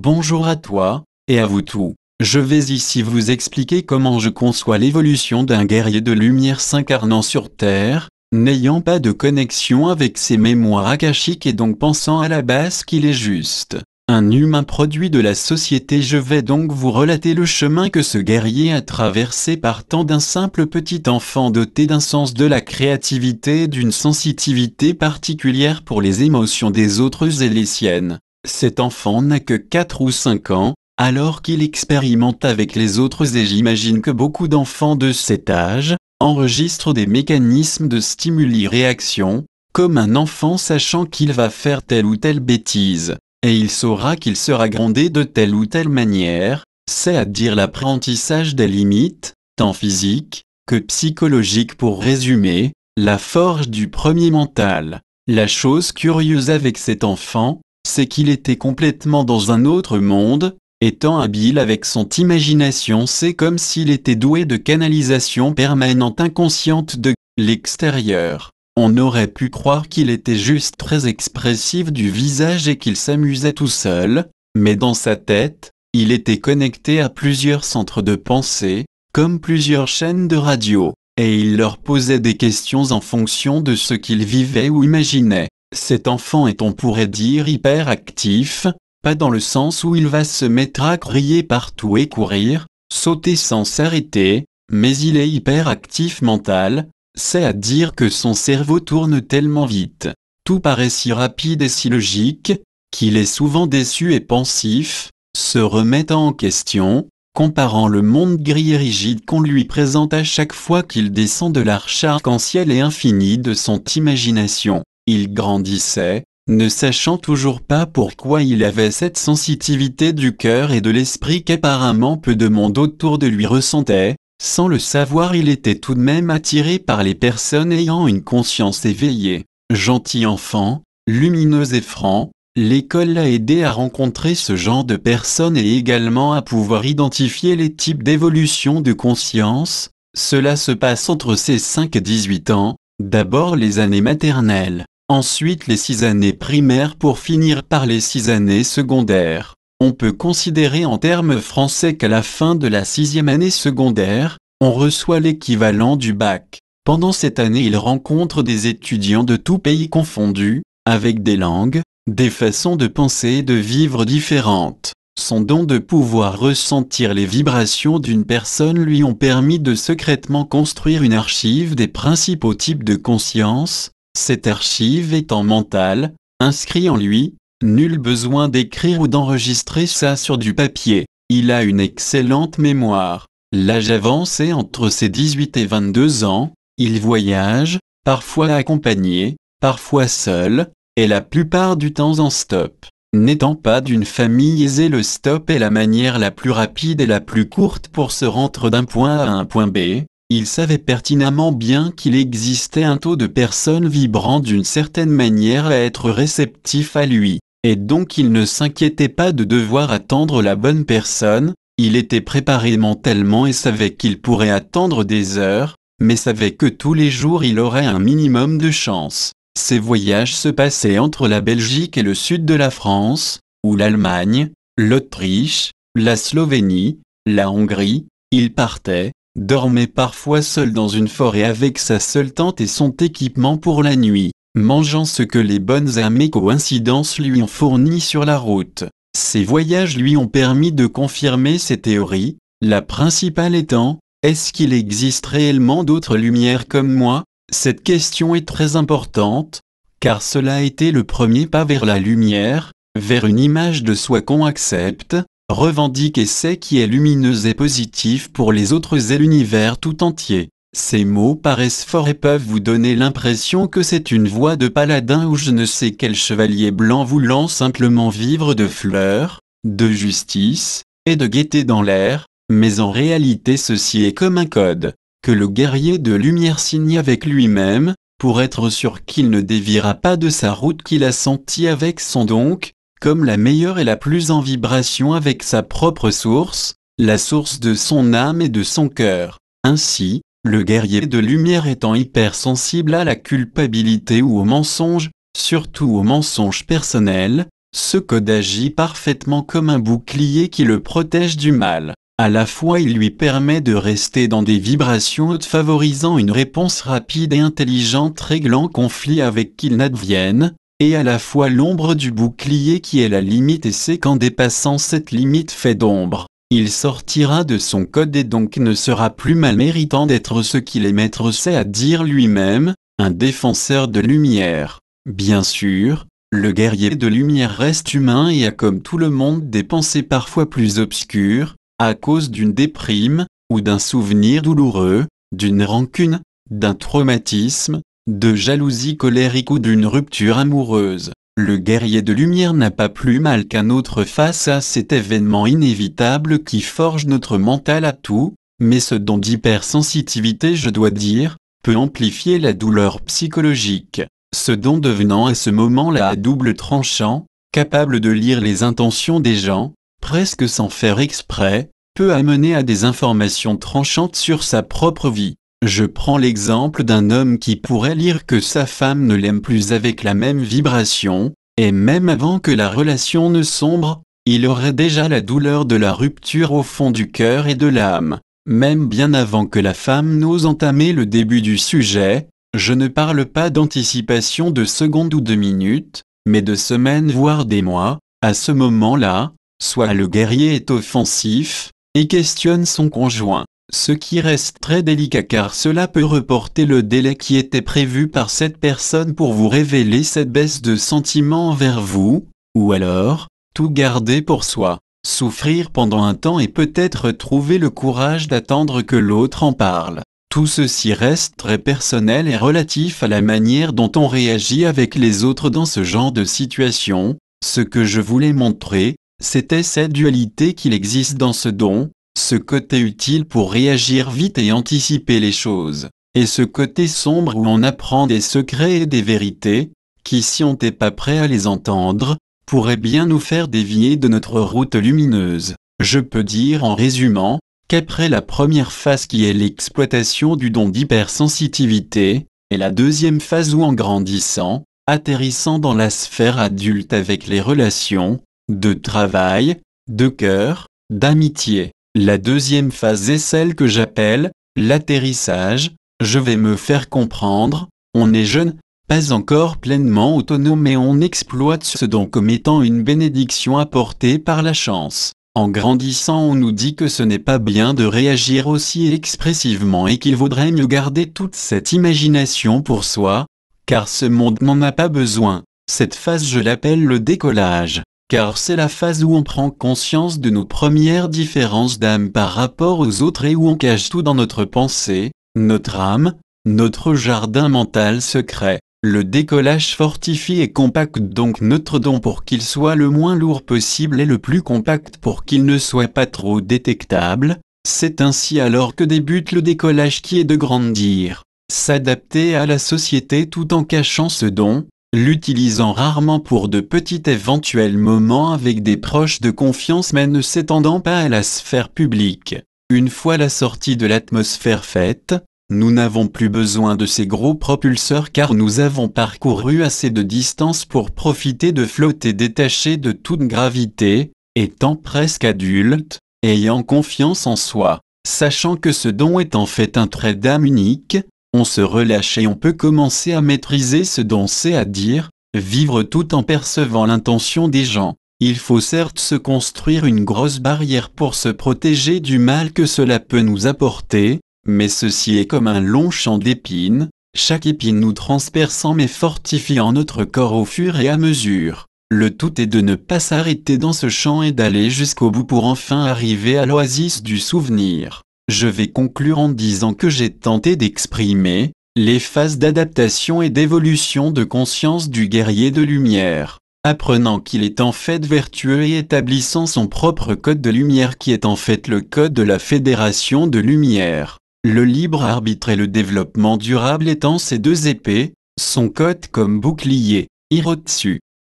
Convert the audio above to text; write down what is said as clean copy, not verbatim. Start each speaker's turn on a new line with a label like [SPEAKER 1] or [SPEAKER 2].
[SPEAKER 1] Bonjour à toi, et à vous tous. Je vais ici vous expliquer comment je conçois l'évolution d'un guerrier de lumière s'incarnant sur Terre, n'ayant pas de connexion avec ses mémoires akashiques et donc pensant à la base qu'il est juste un humain produit de la société. Je vais donc vous relater le chemin que ce guerrier a traversé partant d'un simple petit enfant doté d'un sens de la créativité et d'une sensitivité particulière pour les émotions des autres et les siennes. Cet enfant n'a que 4 ou 5 ans, alors qu'il expérimente avec les autres, et j'imagine que beaucoup d'enfants de cet âge enregistrent des mécanismes de stimuli-réaction, comme un enfant sachant qu'il va faire telle ou telle bêtise, et il saura qu'il sera grondé de telle ou telle manière, c'est-à-dire l'apprentissage des limites, tant physiques que psychologiques. Pour résumer, la forge du premier mental. La chose curieuse avec cet enfant, c'est qu'il était complètement dans un autre monde. Étant habile avec son imagination, c'est comme s'il était doué de canalisation permanente inconsciente de l'extérieur. On aurait pu croire qu'il était juste très expressif du visage et qu'il s'amusait tout seul, mais dans sa tête, il était connecté à plusieurs centres de pensée, comme plusieurs chaînes de radio, et il leur posait des questions en fonction de ce qu'il vivait ou imaginait. Cet enfant est, on pourrait dire, hyperactif, pas dans le sens où il va se mettre à crier partout et courir, sauter sans s'arrêter, mais il est hyperactif mental, c'est-à-dire que son cerveau tourne tellement vite, tout paraît si rapide et si logique, qu'il est souvent déçu et pensif, se remettant en question, comparant le monde gris et rigide qu'on lui présente à chaque fois qu'il descend de l'arche arc-en-ciel et infinie de son imagination. Il grandissait, ne sachant toujours pas pourquoi il avait cette sensitivité du cœur et de l'esprit qu'apparemment peu de monde autour de lui ressentait. Sans le savoir, il était tout de même attiré par les personnes ayant une conscience éveillée. Gentil enfant, lumineux et franc, l'école l'a aidé à rencontrer ce genre de personnes et également à pouvoir identifier les types d'évolution de conscience. Cela se passe entre ses 5 et 18 ans, d'abord les années maternelles, ensuite les 6 années primaires pour finir par les 6 années secondaires. On peut considérer en termes français qu'à la fin de la 6e année secondaire, on reçoit l'équivalent du bac. Pendant cette année, il rencontre des étudiants de tous pays confondus, avec des langues, des façons de penser et de vivre différentes. Son don de pouvoir ressentir les vibrations d'une personne lui ont permis de secrètement construire une archive des principaux types de conscience, cette archive étant mentale, inscrit en lui. Nul besoin d'écrire ou d'enregistrer ça sur du papier. Il a une excellente mémoire. L'âge avancé entre ses 18 et 22 ans, il voyage, parfois accompagné, parfois seul, et la plupart du temps en stop. N'étant pas d'une famille aisée, le stop est la manière la plus rapide et la plus courte pour se rendre d'un point A à un point B. Il savait pertinemment bien qu'il existait un taux de personnes vibrant d'une certaine manière à être réceptifs à lui. Et donc il ne s'inquiétait pas de devoir attendre la bonne personne, il était préparé mentalement et savait qu'il pourrait attendre des heures, mais savait que tous les jours il aurait un minimum de chance. Ses voyages se passaient entre la Belgique et le sud de la France, ou l'Allemagne, l'Autriche, la Slovénie, la Hongrie. Il partait, dormait parfois seul dans une forêt avec sa seule tente et son équipement pour la nuit, mangeant ce que les bonnes âmes et coïncidences lui ont fourni sur la route. Ces voyages lui ont permis de confirmer ses théories, la principale étant, est-ce qu'il existe réellement d'autres lumières comme moi? Cette question est très importante, car cela a été le premier pas vers la lumière, vers une image de soi qu'on accepte, revendique et sait qui est lumineuse et positive pour les autres et l'univers tout entier. Ces mots paraissent forts et peuvent vous donner l'impression que c'est une voix de paladin ou je ne sais quel chevalier blanc voulant simplement vivre de fleurs, de justice, et de gaieté dans l'air, mais en réalité ceci est comme un code, que le guerrier de lumière signe avec lui-même, pour être sûr qu'il ne déviera pas de sa route qu'il a sentie avec son donc, comme la meilleure et la plus en vibration avec sa propre source, la source de son âme et de son cœur. Ainsi, le guerrier de lumière étant hypersensible à la culpabilité ou au mensonge, surtout au mensonge personnel, Ce code agit parfaitement comme un bouclier qui le protège du mal. À la fois il lui permet de rester dans des vibrations hautes favorisant une réponse rapide et intelligente réglant conflit avec qu'il n'advienne, et à la fois l'ombre du bouclier qui est la limite et c'est qu'en dépassant cette limite fait d'ombre, il sortira de son code et donc ne sera plus mal méritant d'être ce qu'il est maître sait à dire lui-même, un défenseur de lumière. Bien sûr, le guerrier de lumière reste humain et a comme tout le monde des pensées parfois plus obscures, à cause d'une déprime, ou d'un souvenir douloureux, d'une rancune, d'un traumatisme, de jalousie colérique ou d'une rupture amoureuse. Le guerrier de lumière n'a pas plus mal qu'un autre face à cet événement inévitable qui forge notre mental à tout, mais ce don d'hypersensitivité, je dois dire, peut amplifier la douleur psychologique. Ce don devenant à ce moment-là à double tranchant, capable de lire les intentions des gens, presque sans faire exprès, peut amener à des informations tranchantes sur sa propre vie. Je prends l'exemple d'un homme qui pourrait lire que sa femme ne l'aime plus avec la même vibration, et même avant que la relation ne sombre, il aurait déjà la douleur de la rupture au fond du cœur et de l'âme. Même bien avant que la femme n'ose entamer le début du sujet, je ne parle pas d'anticipation de secondes ou de minutes, mais de semaines voire des mois, à ce moment-là, soit le guerrier est offensif, et questionne son conjoint, ce qui reste très délicat car cela peut reporter le délai qui était prévu par cette personne pour vous révéler cette baisse de sentiment envers vous, ou alors, tout garder pour soi, souffrir pendant un temps et peut-être trouver le courage d'attendre que l'autre en parle. Tout ceci reste très personnel et relatif à la manière dont on réagit avec les autres dans ce genre de situation. Ce que je voulais montrer, c'était cette dualité qu'il existe dans ce don, ce côté utile pour réagir vite et anticiper les choses, et ce côté sombre où on apprend des secrets et des vérités, qui si on n'est pas prêt à les entendre, pourraient bien nous faire dévier de notre route lumineuse. Je peux dire en résumant, qu'après la première phase qui est l'exploitation du don d'hypersensitivité, et la deuxième phase où en grandissant, atterrissant dans la sphère adulte avec les relations, de travail, de cœur, d'amitié. La deuxième phase est celle que j'appelle l'atterrissage. Je vais me faire comprendre, on est jeune, pas encore pleinement autonome et on exploite ce don comme étant une bénédiction apportée par la chance. En grandissant, on nous dit que ce n'est pas bien de réagir aussi expressivement et qu'il vaudrait mieux garder toute cette imagination pour soi, car ce monde n'en a pas besoin. Cette phase je l'appelle le décollage, car c'est la phase où on prend conscience de nos premières différences d'âme par rapport aux autres et où on cache tout dans notre pensée, notre âme, notre jardin mental secret. Le décollage fortifie et compacte donc notre don pour qu'il soit le moins lourd possible et le plus compact pour qu'il ne soit pas trop détectable. C'est ainsi alors que débute le décollage qui est de grandir, s'adapter à la société tout en cachant ce don, l'utilisant rarement pour de petits éventuels moments avec des proches de confiance mais ne s'étendant pas à la sphère publique. Une fois la sortie de l'atmosphère faite, nous n'avons plus besoin de ces gros propulseurs car nous avons parcouru assez de distance pour profiter de flotter détachés de toute gravité, étant presque adulte, ayant confiance en soi, sachant que ce don est en fait un trait d'âme unique, on se relâche et on peut commencer à maîtriser ce don, c'est à dire, vivre tout en percevant l'intention des gens. Il faut certes se construire une grosse barrière pour se protéger du mal que cela peut nous apporter, mais ceci est comme un long champ d'épines, chaque épine nous transperçant mais fortifiant notre corps au fur et à mesure. Le tout est de ne pas s'arrêter dans ce champ et d'aller jusqu'au bout pour enfin arriver à l'oasis du souvenir. Je vais conclure en disant que j'ai tenté d'exprimer les phases d'adaptation et d'évolution de conscience du guerrier de lumière, apprenant qu'il est en fait vertueux et établissant son propre code de lumière qui est en fait le code de la Fédération de lumière. Le libre arbitre et le développement durable étant ses deux épées, son code comme bouclier, Hirotsu.